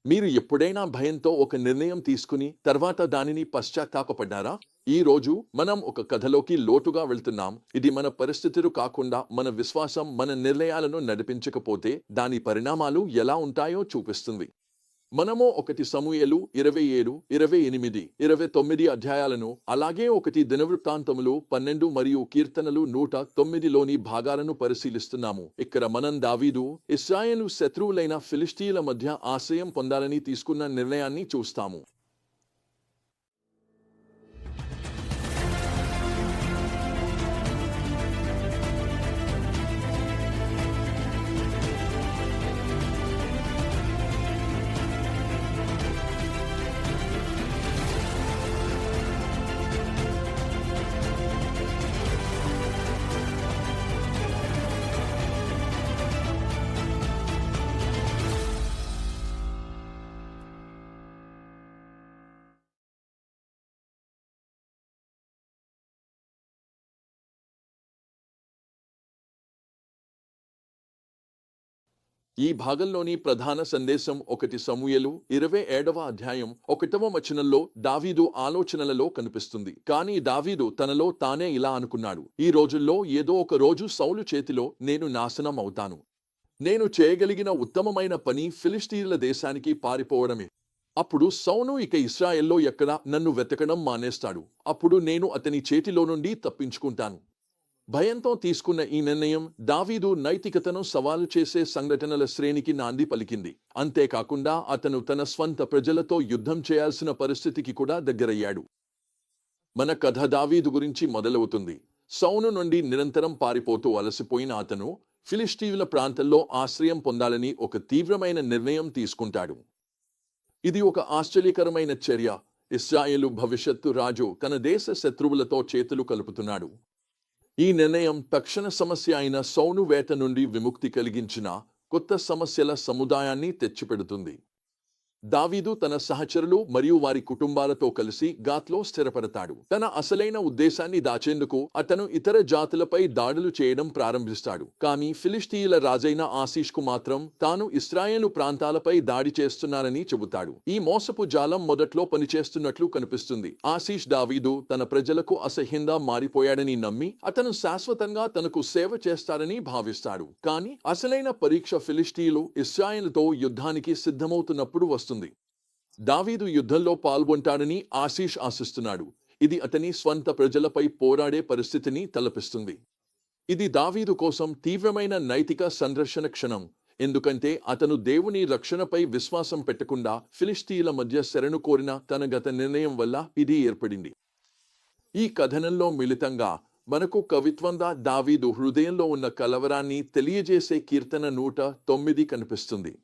మీరు ఎప్పుడైనా భయంతో ఒక నిర్ణయం తీసుకుని తర్వాత దానిని పశ్చాత్తాపపడ్డారా? ఈ రోజు మనం ఒక కథలోకి లోతుగా వెళ్తున్నాం. ఇది మన పరిస్థితులు కాకుండా మన విశ్వాసం మన నిర్ణయాలను నడిపించకపోతే దాని పరిణామాలు ఎలా ఉంటాయో చూపిస్తుంది. మనము 1 సమూయేలు 27, 28, 29 అధ్యాయాలను, అలాగే 1 దినవృత్తాంతములు 12 మరియు కీర్తనలు 109లోని భాగాలను పరిశీలిస్తున్నాము. ఇక్కడ మనం దావీదు ఇశ్రాయేలు శత్రువులైన ఫిలిష్తీయుల మధ్య ఆశ్రయం పొందాలని తీసుకున్న నిర్ణయాన్ని చూస్తాము. ఈ భాగంలోని ప్రధాన సందేశం 1 సమూయేలు 27వ అధ్యాయం 1వ వచనంలో దావీదు ఆలోచనలలో కనిపిస్తుంది. కానీ దావీదు తనలో తానే ఇలా అనుకున్నాడు: ఈ రోజుల్లో ఏదో ఒక రోజు సౌలు చేతిలో నేను నాశనం అవుతాను. నేను చేయగలిగిన ఉత్తమమైన పని ఫిలిష్తీయుల దేశానికి పారిపోవడమే. అప్పుడు సౌలు ఇక ఇశ్రాయేల్లో ఎక్కడా నన్ను వెతకడం మానేస్తాడు. అప్పుడు నేను అతని చేతిలో నుండి తప్పించుకుంటాను. భయంతో తీసుకున్న ఈ నిర్ణయం దావీదు నైతికతను సవాలు చేసే సంఘటనల శ్రేణికి నాంది పలికింది. అంతేకాకుండా అతను తన స్వంత ప్రజలతో యుద్ధం చేయాల్సిన పరిస్థితికి కూడా దగ్గరయ్యాడు. మన కథ దావీదు గురించి మొదలవుతుంది. సౌలు నుండి నిరంతరం పారిపోతూ అలసిపోయిన అతను ఫిలిష్తీయుల ప్రాంతంలో ఆశ్రయం పొందాలని ఒక తీవ్రమైన నిర్ణయం తీసుకుంటాడు. ఇది ఒక ఆశ్చర్యకరమైన చర్య. ఇశ్రాయేలు భవిష్యత్తు రాజు తన దేశ శత్రువులతో చేతులు కలుపుతున్నాడు. ఈ నిర్ణయం తక్షణ సమస్య అయిన సౌలు వేట నుండి విముక్తి కలిగించిన కొత్త సమస్యల సముదాయాన్ని తెచ్చిపెడుతుంది. దావీదు తన సహచరులు మరియు వారి కుటుంబాలతో కలిసి గాత్లో స్థిరపడతాడు. తన అసలైన ఉద్దేశాన్ని దాచేందుకు అతను ఇతర జాతులపై దాడులు చేయడం ప్రారంభిస్తాడు. కానీ ఫిలిష్తీయుల రాజైన ఆసీష్కు మాత్రం తాను ఇశ్రాయేలు ప్రాంతాలపై దాడి చేస్తున్నానని చెబుతాడు. ఈ మోసపు జాలం మొదట్లో పనిచేస్తున్నట్లు కనిపిస్తుంది. ఆసీష్ దావీదు తన ప్రజలకు అసహ్యంగా మారిపోయాడని నమ్మి అతను శాశ్వతంగా తనకు సేవ చేస్తాడని భావిస్తాడు. కానీ అసలైన పరీక్ష ఫిలిష్తీయులు ఇశ్రాయేలుతో యుద్ధానికి సిద్ధమవుతున్నప్పుడు వస్తుంది. దావీదు యుద్ధంలో పాల్గొంటాడని ఆసీష్ ఆశిస్తున్నాడు. ఇది అతని స్వంత ప్రజలపై పోరాడే పరిస్థితిని తలపిస్తుంది. ఇది దావీదు కోసం తీవ్రమైన నైతిక సంఘర్షణ క్షణం. ఎందుకంటే అతను దేవుని రక్షణపై విశ్వాసం పెట్టకుండా ఫిలిష్తీయుల మధ్య శరణు కోరిన తన గత నిర్ణయం వల్ల ఇది ఏర్పడింది. ఈ కథనంలో మిళితంగా మనకు కవిత్వంగా దావీదు హృదయంలో ఉన్న కలవరాన్ని తెలియజేసే కీర్తన 109 కనిపిస్తుంది.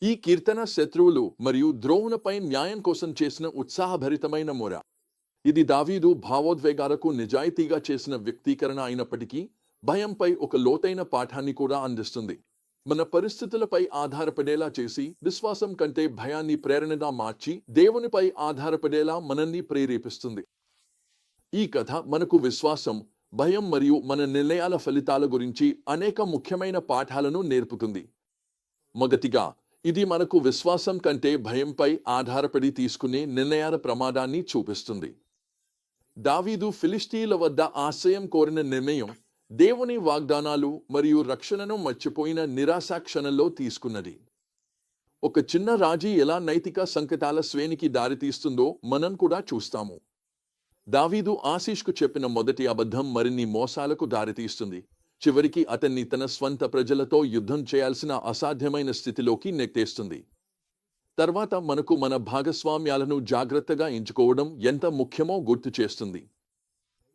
ఈ కీర్తన శత్రువులు మరియు ద్రోహులపై న్యాయం కోసం చేసిన ఉత్సాహభరితమైన మొర. ఇది దావీదు భావోద్వేగాలకు నిజాయితీగా చేసిన వ్యక్తీకరణ అయినప్పటికీ భయంపై ఒక లోతైన పాఠాన్ని కూడా అందిస్తుంది. మన పరిస్థితులపై ఆధారపడేలా చేసి విశ్వాసం కంటే భయాన్ని ప్రేరణగా మార్చి దేవునిపై ఆధారపడేలా మనల్ని ప్రేరేపిస్తుంది. ఈ కథ మనకు విశ్వాసం, భయం మరియు మన నిర్ణయాల ఫలితాల గురించి అనేక ముఖ్యమైన పాఠాలను నేర్పుతుంది. మొదటిగా, ఇది మనకు విశ్వాసం కంటే భయంపై ఆధారపడి తీసుకునే నిర్ణయాల ప్రమాదాన్ని చూపిస్తుంది. దావీదు ఫిలిష్తీయుల వద్ద ఆశ్రయం కోరిన నిర్ణయం దేవుని వాగ్దానాలు మరియు రక్షణను మర్చిపోయిన నిరాశా క్షణంలో తీసుకున్నది. ఒక చిన్న రాజీ ఎలా నైతిక సంకటాల శ్రేణికి దారితీస్తుందో మనం కూడా చూస్తాము. దావీదు ఆసీష్కు చెప్పిన మొదటి అబద్ధం మరిన్ని మోసాలకు దారితీస్తుంది. చివరికి అతన్ని తన స్వంత ప్రజలతో యుద్ధం చేయాల్సిన అసాధ్యమైన స్థితిలోకి నెట్టేస్తుంది. తర్వాత మనకు మన భాగస్వామ్యాలను జాగ్రత్తగా ఎంచుకోవడం ఎంత ముఖ్యమో గుర్తు చేస్తుంది.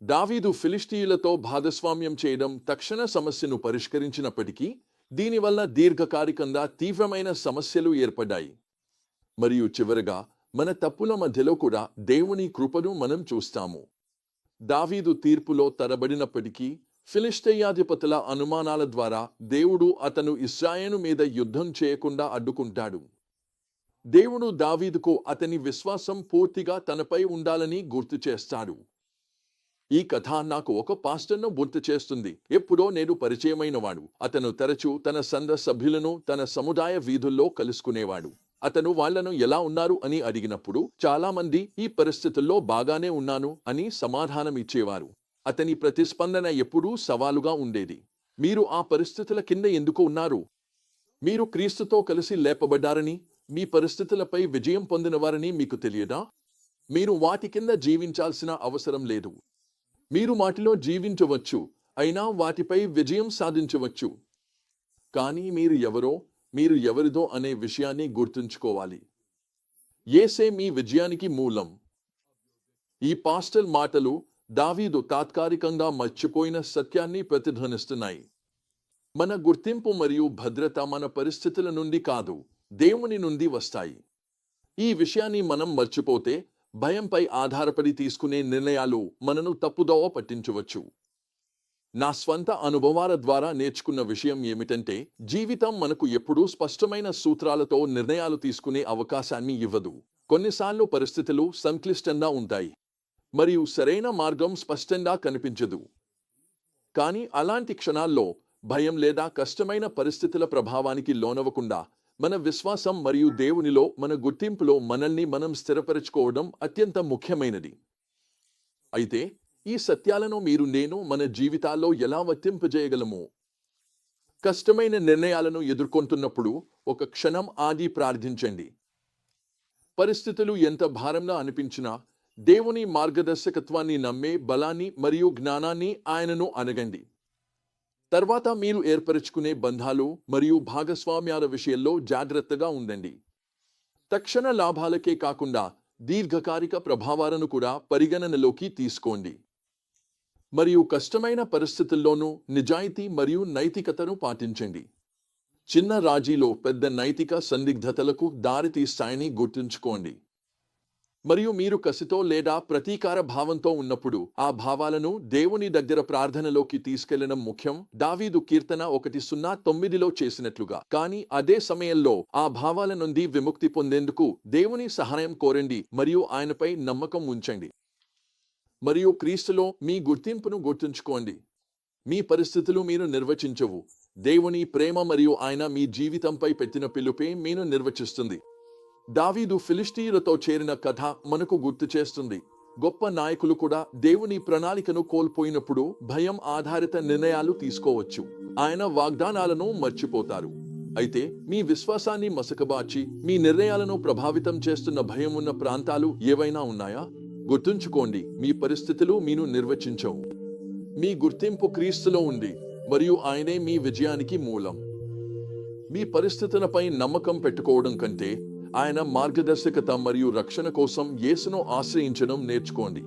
దావీదు ఫిలిష్తీయులతో భాగస్వామ్యం చేయడం తక్షణ సమస్యను పరిష్కరించినప్పటికీ దీనివల్ల దీర్ఘకాలికంగా తీవ్రమైన సమస్యలు ఏర్పడ్డాయి. మరియు చివరగా మన తప్పుల మధ్యలో కూడా దేవుని కృపను మనం చూస్తాము. దావీదు తీర్పులో తరబడినప్పటికీ ఫిలిష్తీయాధిపతుల అనుమానాల ద్వారా దేవుడు అతను ఇశ్రాయేలు మీద యుద్ధం చేయకుండా అడ్డుకుంటాడు. దేవుడు దావీదుకు అతని విశ్వాసం పూర్తిగా తనపై ఉండాలని గుర్తు చేస్తాడు. ఈ కథ నాకు ఒక పాస్టర్ను గుర్తు చేస్తుంది. ఎప్పుడో నేను పరిచయమైనవాడు. అతను తరచూ తన సంఘ సభ్యులను తన సముదాయ వీధుల్లో కలుసుకునేవాడు. అతను వాళ్లను ఎలా ఉన్నారు అని అడిగినప్పుడు చాలామంది ఈ పరిస్థితుల్లో బాగానే ఉన్నాను అని సమాధానం ఇచ్చేవారు. అతని ప్రతిస్పందన ఎప్పుడూ సవాలుగా ఉండేది. మీరు ఆ పరిస్థితుల కింద ఎందుకు ఉన్నారు? మీరు క్రీస్తుతో కలిసి లేపబడ్డారని, మీ పరిస్థితులపై విజయం పొందినవారని మీకు తెలియదా? మీరు వాటి కింద జీవించాల్సిన అవసరం లేదు. మీరు వాటిలో జీవించవచ్చు, అయినా వాటిపై విజయం సాధించవచ్చు. కానీ మీరు ఎవరో, మీరు ఎవరిదో అనే విషయాన్ని గుర్తుంచుకోవాలి. యేసే మీ విజయానికి మూలం. ఈ పాస్టల్ మాటలు దావీదు తాత్కాలికంగా మర్చిపోయిన సత్యాన్ని ప్రతిధ్వనిస్తున్నాయి. మన గుర్తింపు మరియు భద్రత మన పరిస్థితుల నుండి కాదు, దేవుని నుండి వస్తాయి. ఈ విషయాన్ని మనం మర్చిపోతే భయంపై ఆధారపడి తీసుకునే నిర్ణయాలు మనను తప్పుదోవ పట్టించవచ్చు. నా స్వంత అనుభవాల ద్వారా నేర్చుకున్న విషయం ఏమిటంటే, జీవితం మనకు ఎప్పుడూ స్పష్టమైన సూత్రాలతో నిర్ణయాలు తీసుకునే అవకాశాన్ని ఇవ్వదు. కొన్నిసార్లు పరిస్థితులు సంక్లిష్టంగా ఉంటాయి మరియు సరైన మార్గం స్పష్టంగా కనిపించదు. కానీ అలాంటి క్షణాల్లో భయం లేదా కష్టమైన పరిస్థితుల ప్రభావానికి లోనవ్వకుండా మన విశ్వాసం మరియు దేవునిలో మన గుర్తింపులో మనల్ని మనం స్థిరపరచుకోవడం అత్యంత ముఖ్యమైనది. అయితే ఈ సత్యాలను నేను మన జీవితాల్లో ఎలా వర్తింపజేయగలము? కష్టమైన నిర్ణయాలను ఎదుర్కొంటున్నప్పుడు ఒక క్షణం ఆగి ప్రార్థించండి. పరిస్థితులు ఎంత భారంగా అనిపించినా దేవుని మార్గదర్శకత్వాన్ని నమ్మే బలాన్ని మరియు జ్ఞానాన్ని ఆయనను అడగండి. తర్వాత మీరు ఏర్పరచుకునే బంధాలు మరియు భాగస్వామ్యాల విషయంలో జాగ్రత్తగా ఉండండి. తక్షణ లాభాలకే కాకుండా దీర్ఘకాలిక ప్రభావాలను కూడా పరిగణనలోకి తీసుకోండి. మరియు కష్టమైన పరిస్థితుల్లోనూ నిజాయితీ మరియు నైతికతను పాటించండి. చిన్న రాజీలో పెద్ద నైతిక సందిగ్ధతలకు దారితీస్తాయని గుర్తుంచుకోండి. మరియు మీరు కసితో లేదా ప్రతీకార భావంతో ఉన్నప్పుడు ఆ భావాలను దేవుని దగ్గర ప్రార్థనలోకి తీసుకెళ్లడం ముఖ్యం. దావీదు కీర్తన 1:9లో చేసినట్లుగా. కానీ అదే సమయంలో ఆ భావాల నుండి విముక్తి పొందేందుకు దేవుని సహాయం కోరండి మరియు ఆయనపై నమ్మకం ఉంచండి. మరియు క్రీస్తులో మీ గుర్తింపును గుర్తుంచుకోండి. మీ పరిస్థితులు మీరు నిర్వచించవు. దేవుని ప్రేమ మరియు ఆయన మీ జీవితంపై పెట్టిన పిలుపే మీరు నిర్వచిస్తుంది. దావీదు ఫిలిష్తీయులతో చేరిన కథ మనకు గుర్తు చేస్తుంది. గొప్ప నాయకులు కూడా దేవుని ప్రణాళికను కోల్పోయినప్పుడు భయం ఆధారిత నిర్ణయాలు తీసుకోవచ్చు. ఆయన వాగ్దానాలను మర్చిపోతారు. అయితే మీ విశ్వాసాన్ని మసకబార్చి మీ నిర్ణయాలను ప్రభావితం చేస్తున్న భయం ఉన్న ప్రాంతాలు ఏవైనా ఉన్నాయా? గుర్తుంచుకోండి, మీ పరిస్థితులు మీను నిర్వచించవు. మీ గుర్తింపు క్రీస్తులో ఉంది మరియు ఆయనే మీ విజయానికి మూలం. మీ పరిస్థితులపై నమ్మకం పెట్టుకోవడం కంటే ఆయన మార్గదర్శకత మరియు రక్షణ కోసం యేసును ఆశ్రయించడం నేర్చుకోండి.